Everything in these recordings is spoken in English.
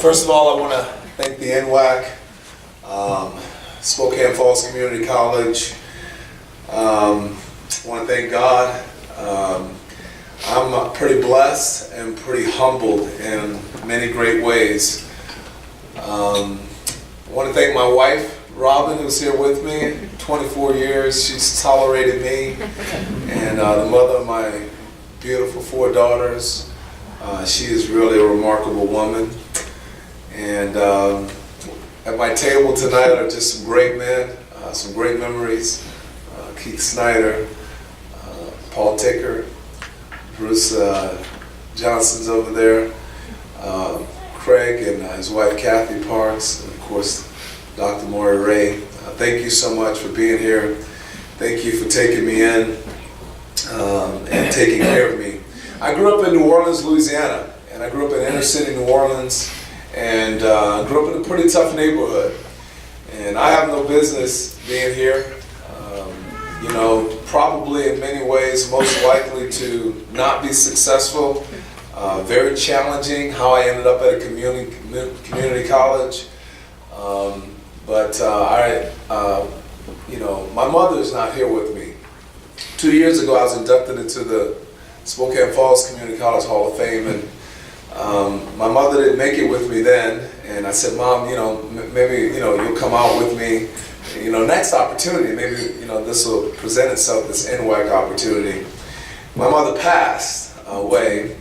First of all, I want to thank the NWAC, Spokane Falls Community College. I want to thank God. I'm pretty blessed and pretty humbled in many great ways. I want to thank my wife, Robin, who's here with me. 24 years, she's tolerated me, and the mother of my beautiful 4 daughters. She is really a remarkable woman. And at my table tonight are just some great men, some great memories. Keith Snyder, Paul Ticker, Bruce Johnson's over there, Craig and his wife Kathy Parks, and of course Dr. Maury Ray. Thank you so much for being here. Thank you for taking me in and taking care of me. I grew up in New Orleans, Louisiana, and I grew up in inner city New Orleans, and grew up in a pretty tough neighborhood. And I have no business being here. You know, probably in many ways most likely to not be successful. Very challenging how I ended up at a community college. You know, my mother's not here with me. 2 years ago, I was inducted into the Spokane Falls Community College Hall of Fame, and my mother didn't make it with me then. And I said, Mom, you know, maybe, you know, you'll come out with me. You know, next opportunity, maybe, you know, this will present itself, this NWAC opportunity. My mother passed away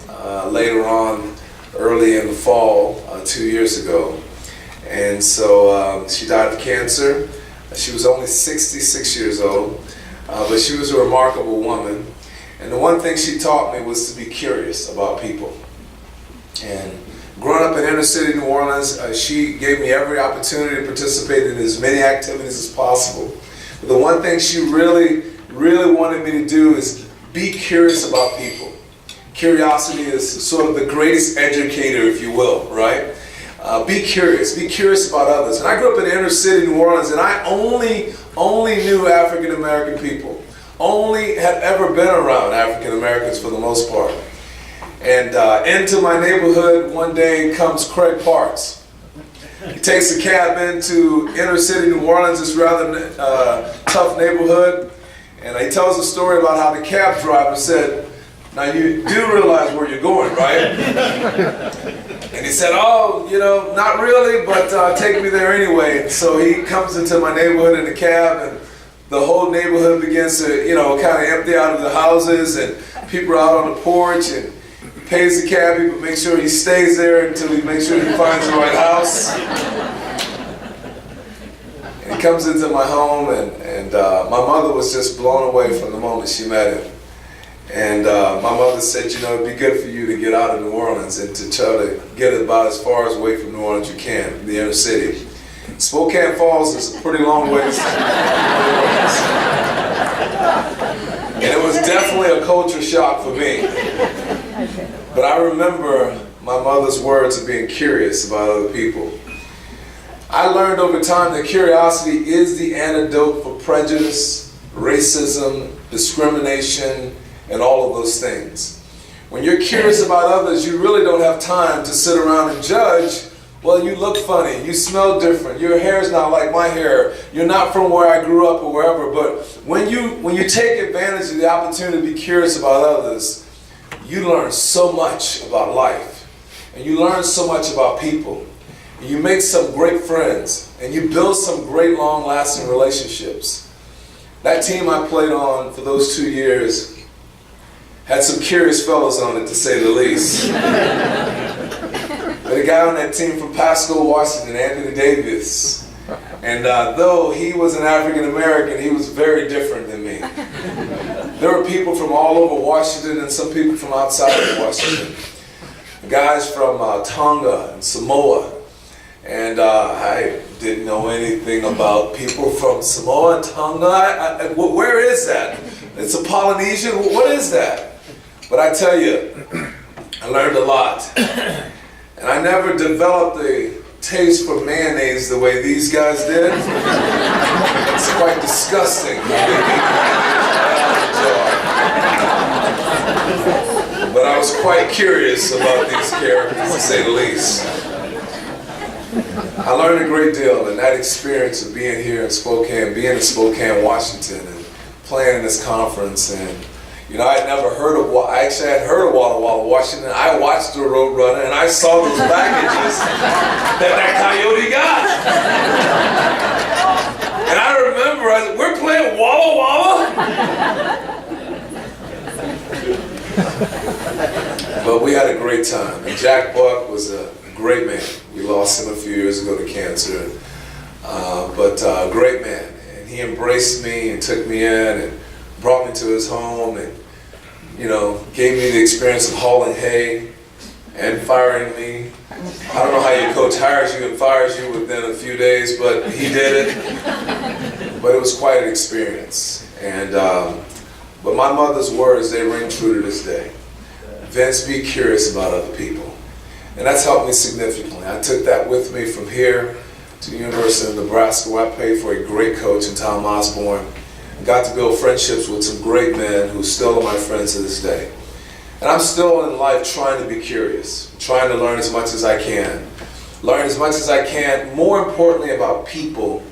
later on, early in the fall, 2 years ago. And so she died of cancer. She was only 66 years old, but she was a remarkable woman. And the one thing she taught me was to be curious about people. And growing up in inner city New Orleans, she gave me every opportunity to participate in as many activities as possible. But the one thing she really wanted me to do is be curious about people. Curiosity is sort of the greatest educator, if you will, right? Be curious about others. And I grew up in inner city New Orleans, and I only knew African American people. Only had ever been around African Americans for the most part. And into my neighborhood one day comes Craig Parks. He takes a cab into inner city New Orleans, this rather tough neighborhood, and he tells a story about how the cab driver said, "Now you do realize where you're going, right?" And he said, "Oh, you know, not really, but take me there anyway." And so he comes into my neighborhood in the cab, and the whole neighborhood begins to, you know, kind of empty out of the houses, and people are out on the porch, and pays the cabbie, but make sure he stays there until he makes sure he finds the right house. And he comes into my home, and my mother was just blown away from the moment she met him. And my mother said, you know, it'd be good for you to get out of New Orleans and to try to get about as far as away from New Orleans you can, the inner city. Spokane Falls is a pretty long ways. And it was definitely a culture shock for me. But I remember my mother's words of being curious about other people. I learned over time that curiosity is the antidote for prejudice, racism, discrimination, and all of those things. When you're curious about others, you really don't have time to sit around and judge. Well, you look funny, you smell different, your hair's not like my hair, you're not from where I grew up or wherever. But when you take advantage of the opportunity to be curious about others, you learn so much about life, and you learn so much about people, and you make some great friends, and you build some great long-lasting relationships. That team I played on for those 2 years had some curious fellows on it, to say the least. But a guy on that team from Pasco, Washington, Anthony Davis, and though he was an African American, he was very different than me. There were people from all over Washington and some people from outside of Washington. Guys from Tonga and Samoa. And I didn't know anything about people from Samoa and Tonga. Where is that? It's a Polynesian? What is that? But I tell you, I learned a lot. And I never developed a taste for mayonnaise the way these guys did. It's quite disgusting. But I I was quite curious about these characters, to say the least. I learned a great deal, and that experience of being here in Spokane, being in Spokane, Washington, and playing in this conference, and I had never heard of, I actually had heard of Walla Walla, Washington. I watched the Roadrunner, and I saw those packages that coyote got. And I remember, I said, we're playing Walla Walla? But we had a great time, and Jack Buck was a great man. We lost him a few years ago to cancer, but a great man. And he embraced me and took me in and brought me to his home and, gave me the experience of hauling hay and firing me. I don't know how your coach hires you and fires you within a few days, but he did it. But it was quite an experience. And but my mother's words, they ring true to this day. Vince, be curious about other people. And that's helped me significantly. I took that with me from here to the University of Nebraska, where I played for a great coach in Tom Osborne. Got to build friendships with some great men who still are my friends to this day. And I'm still in life trying to be curious, trying to learn as much as I can. Learn as much as I can, more importantly about people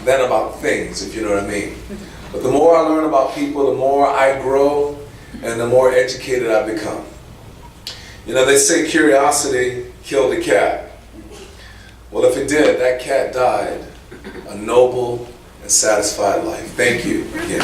than about things, if you know what I mean. But the more I learn about people, the more I grow and the more educated I become. They say curiosity killed a cat. Well, if it did, that cat died a noble and satisfied life. Thank you again.